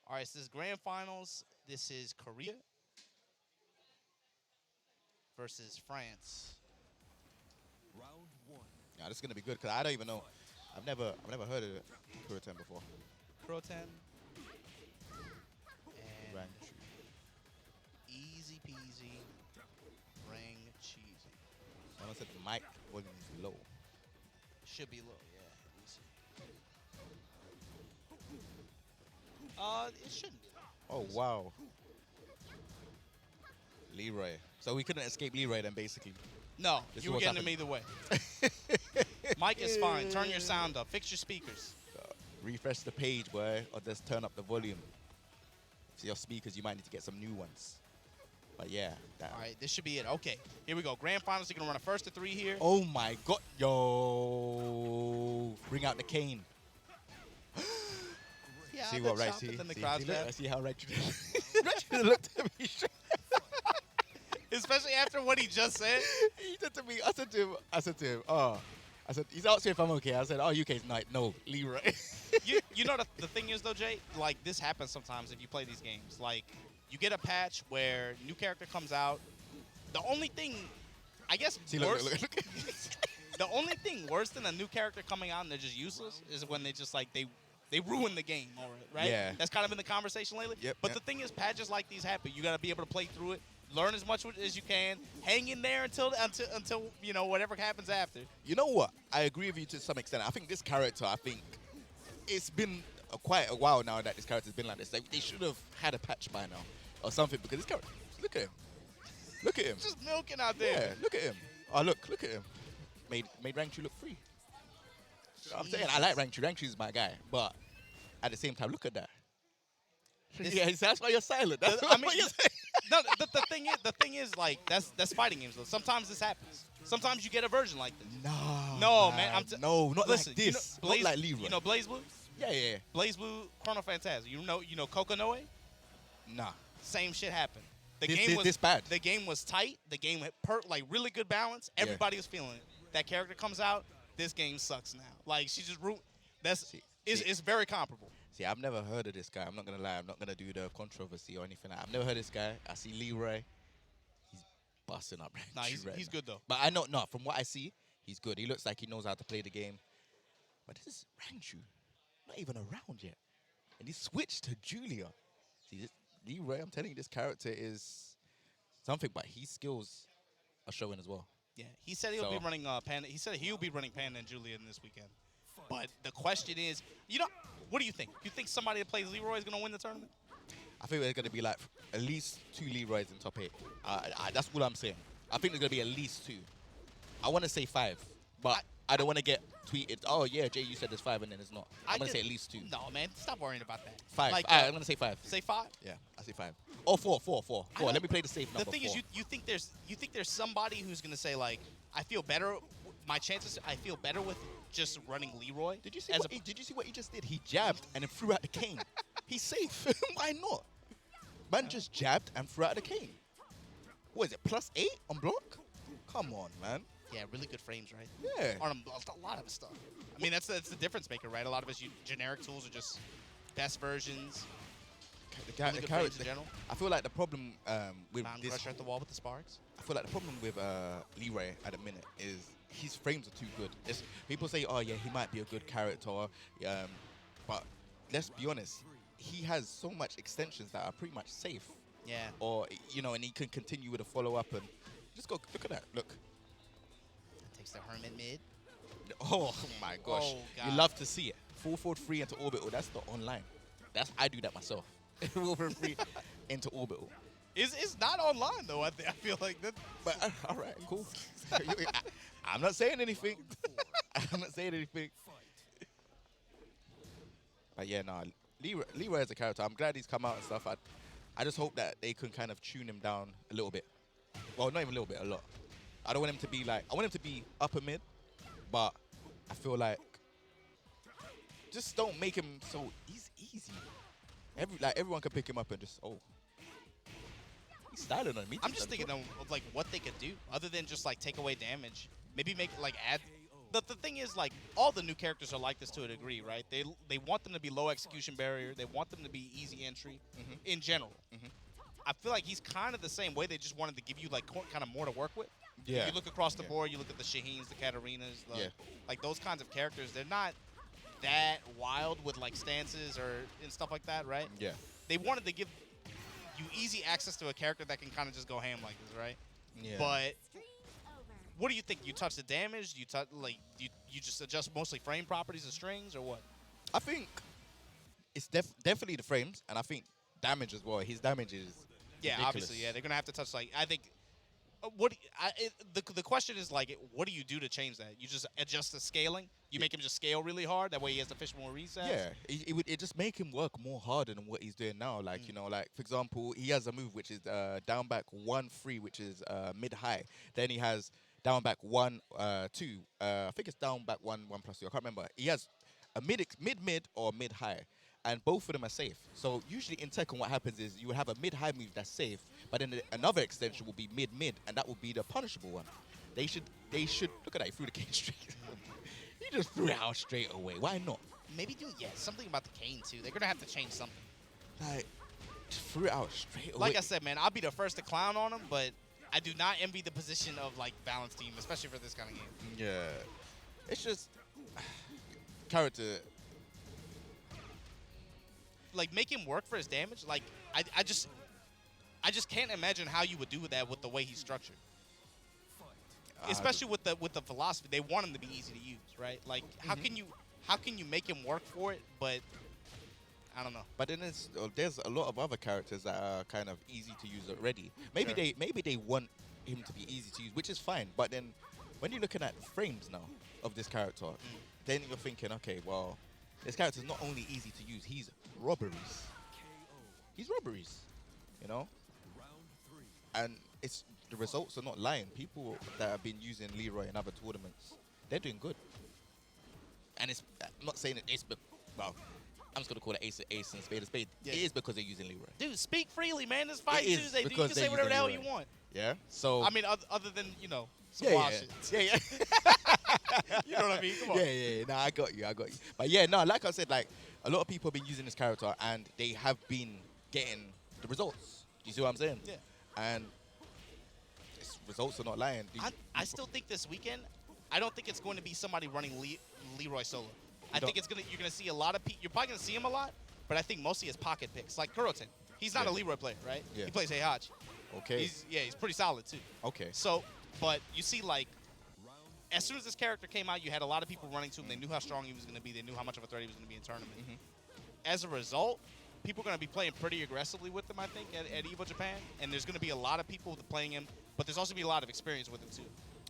All right, so this is grand finals. This is Korea versus France. Yeah, this is gonna be good because I don't even know. I've never heard of Kuroten before. Kuroten and Rangchu. easy peasy ring cheesy. Someone said the mic volume is low. Should be low, yeah. Easy. It shouldn't be. Oh wow, Leroy. So we couldn't escape Leroy then, basically. No, This you is were what's getting him happening. either way. Mic is fine. Turn your sound up. Fix your speakers. Refresh the page, boy, or just turn up the volume. For your speakers, you might need to get some new ones. But yeah, that. All right, this should be it. Okay, here we go. Grand finals. You're gonna run a first to 3 here. Oh my god, yo! Bring out the cane. Yeah, See that what right? shot See, within the see, crowd's see, look, grab. see how right you did. Right you looked at me. Especially after what he just said. He said to me, I said to him, oh, I said, he's asking if I'm okay. I said, oh, UK's night. No, Leroy. You know the thing is though, Jay. Like this happens sometimes if you play these games. Like you get a patch where new character comes out. The only thing, I guess, See, worse. look. The only thing worse than a new character coming out and they're just useless is when they just like they ruin the game already, right? Yeah. That's kind of been the conversation lately. Yep, But yep. the thing is, patches like these happen. You got to be able to play through it, learn as much as you can, hang in there until you know whatever happens after. You know what? I agree with you to some extent. I think this character, it's been quite a while now that this character's been like this. They should have had a patch by now or something because this character, look at him. Look at him. Just milking out there. Yeah, look at him. Oh, look at him. Made Rangchu look free. You know what I'm saying? I like Rangchu. Rangchu's my guy. But at the same time, look at that. Yeah, that's why you're silent. That's I mean, why you're no, the thing is, like that's fighting games though. Sometimes this happens. Sometimes you get a version like this. No, man, no, not listen, like this. Blaze, not like Leroy. You know Blaze Blue? Yeah. Blaze Blue, Chrono Phantasm. You know Kokonoe? Nah. Same shit happened. The This- game this- was this bad. The game was tight. The game had like really good balance. Yeah. Everybody was feeling it. That character comes out. This game sucks now. Like she just it's very comparable. See, I've never heard of this guy. I'm not gonna lie. I'm not gonna do the controversy or anything. I've never heard of this guy. I see Leroy. He's busting up. Nah, Rangchu he's right he's now. good though. But I know, no, from what I see, he's good. He looks like he knows how to play the game. But this is Rangchu, not even around yet, and he switched to Julia. See, this, Leroy, I'm telling you, this character is something, but his skills are showing as well. Yeah, he said he'll be So- running Panda. He said he'll be running Panda and Julian this weekend. But the question is, what do you think? You think somebody that plays Leroy is going to win the tournament? I think there's going to be like at least 2 Leroys in top 8. That's what I'm saying. I think there's going to be at least 2. I want to say 5, but I don't want to get tweeted, oh, yeah, Jay, you said there's 5 and then it's not. I'm going to say at least 2. No, man, stop worrying about that. 5. Like, I'm going to say 5. say 5. Yeah, I say 5. Oh, 4. I don't- Let me play the safe The number. thing 4. is, you think there's somebody who's going to say like, I feel better. My chances, I feel better with just running Leroy. Did you see as what did you see what he just did? He jabbed and then threw out the cane. He's safe. Why not? Man just jabbed and threw out the cane. What is it? +8 on block? Come on, man. Yeah, really good frames, right? Yeah. On a lot of stuff. I mean, that's the difference maker, right? A lot of us generic tools are just best versions. Really good frames in general. I feel like the problem with Mountain this, Crusher at the wall with the sparks. I feel like the problem with Leroy at the minute is his frames are too good. People say, oh yeah, he might be a good character, but let's be honest, he has so much extensions that are pretty much safe. Yeah. Or and he can continue with a follow up and just go. Look at that. Look. Takes the Hermit mid. Oh my gosh. Oh, You God. love to see it. Full forward 3 into orbital. That's the online. I do that myself. Full forward 3 into orbital. It's not online though. I feel like that. But all right, cool. I'm not saying anything. I'm not saying anything. But yeah, no. Leroy as a character, I'm glad he's come out and stuff. I just hope that they can kind of tune him down a little bit. Well, not even a little bit, a lot. I don't want him to be like, I want him to be upper mid, but I feel like just don't make him so easy. Everyone can pick him up and just, he's styling on me. I'm just thinking of like what they could do other than just like take away damage. Maybe make like add. The thing is like all the new characters are like this to a degree, right? They want them to be low execution barrier. They want them to be easy entry in general. I feel like he's kind of the same way. They just wanted to give you like kind of more to work with. Yeah. If you look across the board, you look at the Shaheens, the Katarinas, like those kinds of characters. They're not that wild with like stances and stuff like that, right? Yeah. They wanted to give you easy access to a character that can kind of just go ham like this, right? Yeah. But what do you think? You touch the damage? Do you touch like you just adjust mostly frame properties and strings, or what? I think it's definitely the frames, and I think damage as well. His damage is ridiculous. Obviously, yeah. They're gonna have to touch like I think. The question is like, what do you do to change that? You just adjust the scaling. You make him just scale really hard. That way he has to fish more resets. Yeah, it just make him work more harder than what he's doing now. Like, you know, like, for example, he has a move which is down back 1-3, which is mid-high. Then he has down back 1-2. I think it's down back 1-1+2. I can't remember. He has a mid or mid-high. And both of them are safe. So usually in Tekken, what happens is you will have a mid-high move that's safe, but then another extension will be mid-mid, and that will be the punishable one. They should look at that. He threw the cane straight. He just threw it out straight away. Why not? Maybe do something about the cane too. They're gonna have to change something. Like, just threw it out straight away. Like I said, man, I'll be the first to clown on him, but I do not envy the position of like balance team, especially for this kind of game. Yeah, it's just character. Like, make him work for his damage. Like, I just can't imagine how you would do that with the way he's structured. Especially with the philosophy, they want him to be easy to use, right? Like, how can you make him work for it? But I don't know. But then there's a lot of other characters that are kind of easy to use already. Maybe they want him to be easy to use, which is fine. But then when you're looking at frames now of this character, then you're thinking, okay, well, this character is not only easy to use, he's robberies. He's robberies, you know? And the results are not lying. People that have been using Leroy in other tournaments, they're doing good. And I'm not saying that well, I'm just going to call it ace and spade a spade. Yeah. It is because they're using Leroy. Dude, speak freely, man. This Fight Tuesday. You can say whatever the hell you want. Yeah? So I mean, other than, you know, some wild shit. Yeah. You know what I mean? Come on. Yeah. No, I got you. But yeah, no, like I said, like, a lot of people have been using this character and they have been getting the results. Do you see what I'm saying? Yeah. And results are not lying. I still think this weekend, I don't think it's going to be somebody running Leroy solo. I think you're gonna see a lot of people. You're probably gonna see him a lot, but I think mostly his pocket picks, like Kuroten. He's not a Leroy player, right? Yeah. He plays Heihachi. Okay. He's pretty solid too. Okay. So, but you see, like, as soon as this character came out, you had a lot of people running to him. They knew how strong he was gonna be. They knew how much of a threat he was gonna be in tournament. As a result, people are gonna be playing pretty aggressively with him, I think, at EVO Japan. And there's gonna be a lot of people playing him, but there's also gonna be a lot of experience with him too.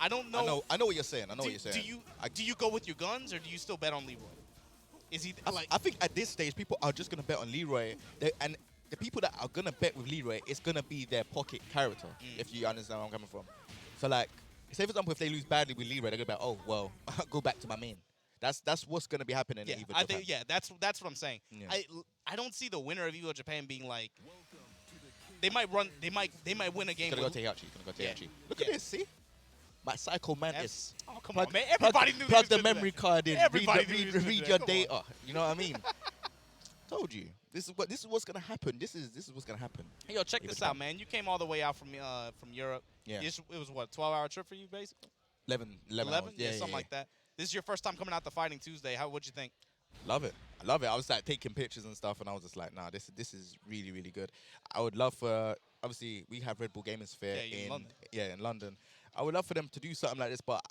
I don't know. I know what you're saying. Do you go with your guns, or do you still bet on Leroy? Is he like? I think at this stage, people are just gonna bet on Leroy, and the people that are gonna bet with Leroy, it's gonna be their pocket character. If you understand where I'm coming from. So like, say for example, if they lose badly with Leroy, they're gonna be like, oh well, go back to my main. That's what's gonna be happening. Yeah, in EVO Japan. that's what I'm saying. Yeah. I don't see the winner of EVO Japan being like. They might win a game. Gonna go Heihachi. Look at this, see. My Psycho Mantis. Oh, come on, man. Everybody knew plug the memory card in. Everybody read your data. You know what I mean? Told you. This is what's gonna happen. This is what's gonna happen. Hey, yo, check this out, man. You came all the way out from Europe. Yeah. It was what, 12-hour trip for you, basically? 11 hours. Yeah, something like that. This is your first time coming out to Fighting Tuesday. What'd you think? Love it. I love it. I was like taking pictures and stuff, and I was just like, nah, this is really, really good. I would love for, obviously, we have Red Bull Gaming Sphere in London. I would love for them to do something like this, but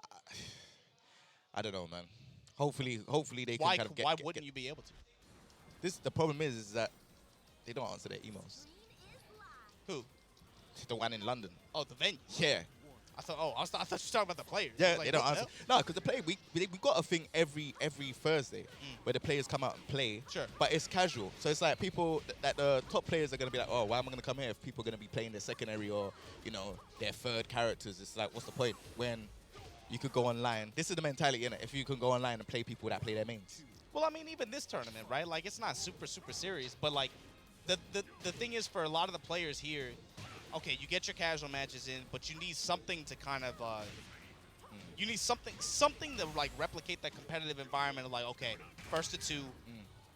I don't know, man. Hopefully they can kind of get. Why wouldn't you be able to? The problem is that they don't answer their emails. Who? The one in London. Oh, the venue. Yeah. I thought you were talking about the players. Yeah, like, they don't answer. No, because the player we got a thing every Thursday where the players come out and play. Sure. But it's casual, so it's like people that the top players are gonna be like, oh, why am I gonna come here if people are gonna be playing their secondary or their third characters? It's like, what's the point when you could go online? This is the mentality, innit? If you can go online and play people that play their mains. Well, I mean, even this tournament, right? Like, it's not super serious, but like the thing is, for a lot of the players here, okay, you get your casual matches in, but you need something to kind of You need something to like replicate that competitive environment of like, okay, first to two,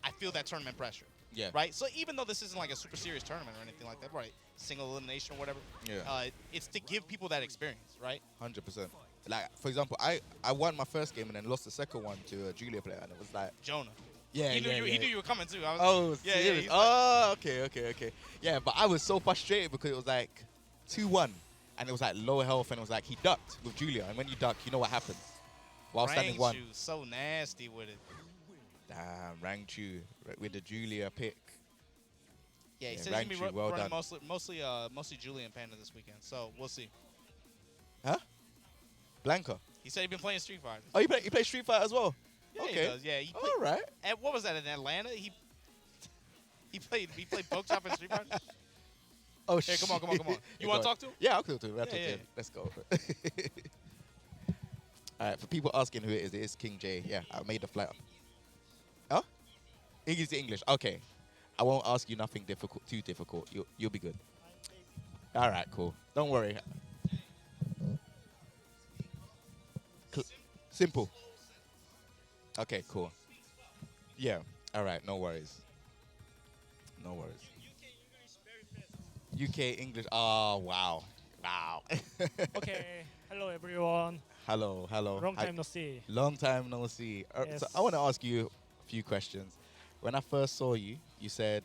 I feel that tournament pressure. Yeah. Right? So even though this isn't like a super serious tournament or anything like that, right? Single elimination or whatever. Yeah. It's to give people that experience, right? 100%. Like, for example, I won my first game and then lost the second one to a Julia player, and it was like, Jonah. yeah, He knew yeah, he yeah. knew you were coming too. I was, Oh, yeah, serious? he's Oh, okay. Yeah, but I was so frustrated because it was like 2-1, and it was like low health, and it was like he ducked with Julia, and when you duck, you know what happens. While standing one. Rangchu, so nasty with it. Damn, Rangchu with the Julia pick. Yeah, he Yeah, says he's gonna Rangchu, be well running done. mostly Julian Panda this weekend. So we'll see. Huh? Blanca. He said he's been playing Street Fighter. Oh, you play Street Fighter as well? Yeah, Okay. he does. Yeah, he played. All right. And what was that in Atlanta? He played Poke Chop in Street Fighter. Oh, Hey, come on. You Yeah, want go to talk to him? Yeah, I'll talk to him. I'll talk to Yeah. him. Let's go. All right, for people asking who it is King J. Yeah, I made the flight up. Huh? English. Okay. I won't ask you nothing too difficult. You'll be good. All right, cool. Don't worry. Simple. Okay, cool. Yeah. All right, no worries. No worries. UK English. Oh, wow. Wow. Okay, hello everyone. Hello. Long Hi. time no see. Long time no see. So Yes. I want to ask you a few questions. When I first saw you, you said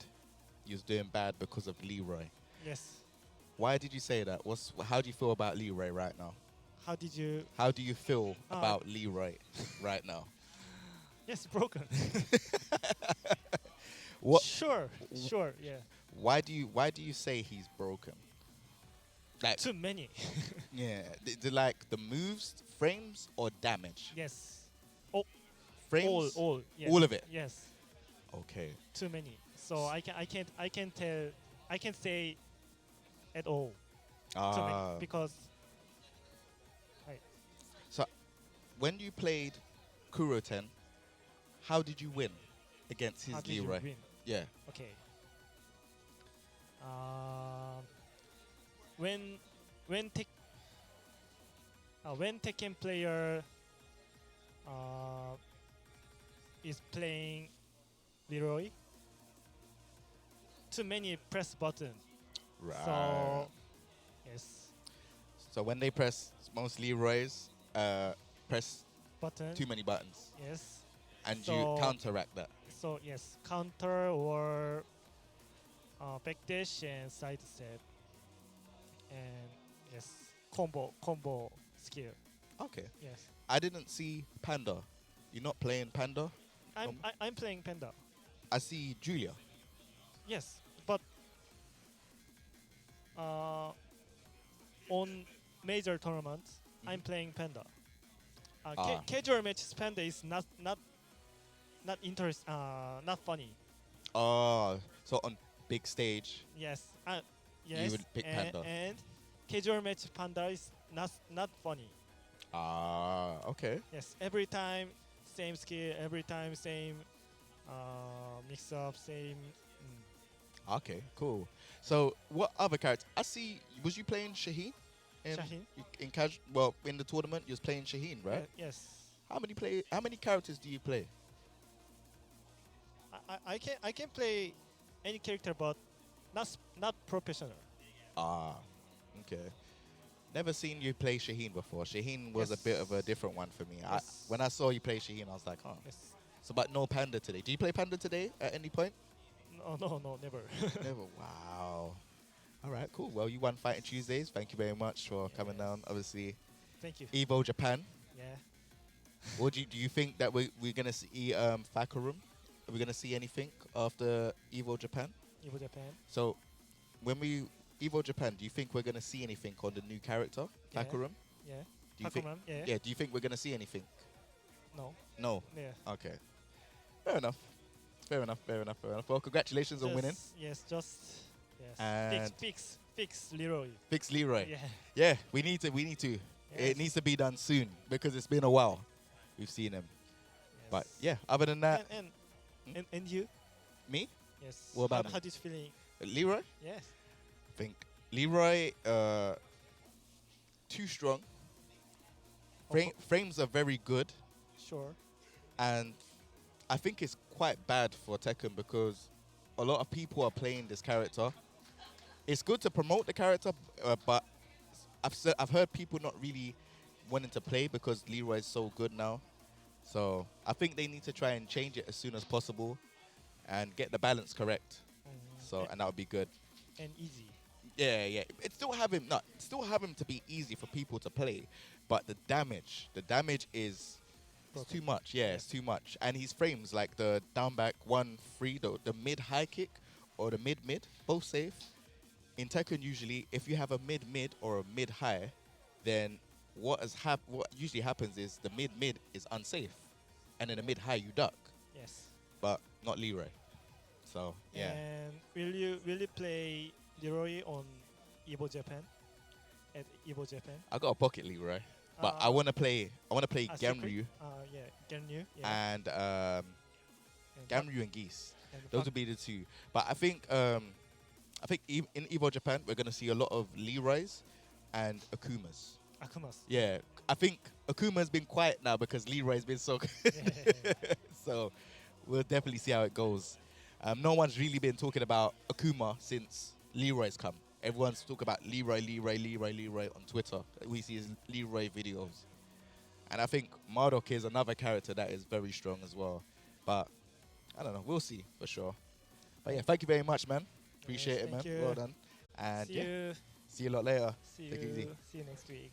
you was doing bad because of Leroy. Yes. Why did you say that? How do you feel about Leroy right now? How did you? How do you feel about Leroy right now? Yes, broken. What? Sure. Yeah. Why do you say he's broken? Like, Too many. yeah, like the moves, frames, or damage? Yes. Oh, Frames. all. Yes. All of it? Yes. Okay. Too many. So I can't say at all. Too many because. So, when you played Kuroten, how did you win against his How did you Leroy? win? Yeah. Okay. When Tekken player is playing Leroy, too many press button. Right. So yes, So when they press most Leroy's, press button. too many buttons, Yes. and you So- counteract that. So yes, counter or backdash and side step, and yes, combo skill. Okay. Yes, I didn't see Panda. You're not playing Panda. I'm playing Panda. I see Julia. Yes, but on major tournaments, I'm playing Panda. Casual matches Panda is not not funny. Oh, so on big stage. Yes, yes. would pick Panda. And casual match Panda is not funny. Okay. Yes, every time same skill, every time same mix up, same. Okay, cool. So what other character? I see. Was you playing Shaheen? Shaheen? In casual. Well, in the tournament, you was playing Shaheen, right? Yes. How many characters do you play? I can play any character, but not professional. Okay. Never seen you play Shaheen before. Shaheen was a Yes. bit of a different one for me. Yes. When I saw you play Shaheen, I was like, oh. Yes. So, but no Panda today. Do you play Panda today at any point? No, never. Never. Wow. All right, cool. Well, you won Fighting Tuesdays. Thank you very much for coming down. Obviously, Thank you. Evo Japan. Yeah. What do you think that we're gonna see Fakarum? Are we gonna see anything after Evo Japan? Evo Japan. So, when we Evo Japan, do you think we're gonna see anything on the new character, Yeah. Fakarum? Yeah. Do you think? Hakuman, yeah. Yeah. Do you think we're gonna see anything? No. No. Yeah. Okay. Fair enough. Well, congratulations on winning. Yes, just yes. And Fix Leroy. Fix Leroy. Yeah. Yeah, we need to. Yes. It needs to be done soon because it's been a while. We've seen him. But yeah, other than that, And you? me, Yes. What about how, me? how did you feeling? Leroy. Yes. I think Leroy too strong. Frames are very good, Sure. and I think it's quite bad for Tekken because a lot of people are playing this character. It's good to promote the character, but I've heard people not really wanting to play because Leroy is so good now. So I think they need to try and change it as soon as possible and get the balance correct. So and that would be good. And easy. Yeah, yeah. It still have him to be easy for people to play, but the damage is it's too much. Yeah, it's too much. And his frames like the down back 1-3, the mid high kick or the mid mid, both safe. In Tekken usually, if you have a mid mid or a mid high, then what usually happens is the mid mid is unsafe, and in the mid high you duck, Yes. but not Leroy. So yeah. And will you play Leroy on Evo Japan? At Evo Japan? I got a pocket Leroy, but I Uh, wanna play Gamryu Yeah, Ganryu. Yeah. and And Gamryu and Geese. and Those would be the two. But I think in Evo Japan we're gonna see a lot of Leroys and Akumas. Akumas. Yeah, I think Akuma's been quiet now because Leroy's been so good. Yeah. So we'll definitely see how it goes. No one's really been talking about Akuma since Leroy's come. Everyone's talking about Leroy on Twitter. We see his Leroy videos. And I think Marduk is another character that is very strong as well. But I don't know. We'll see for sure. But yeah, thank you very much, man. Appreciate it, man. thank you. Well done. And See yeah, you. see you a lot later. See Take it easy. you. See you next week.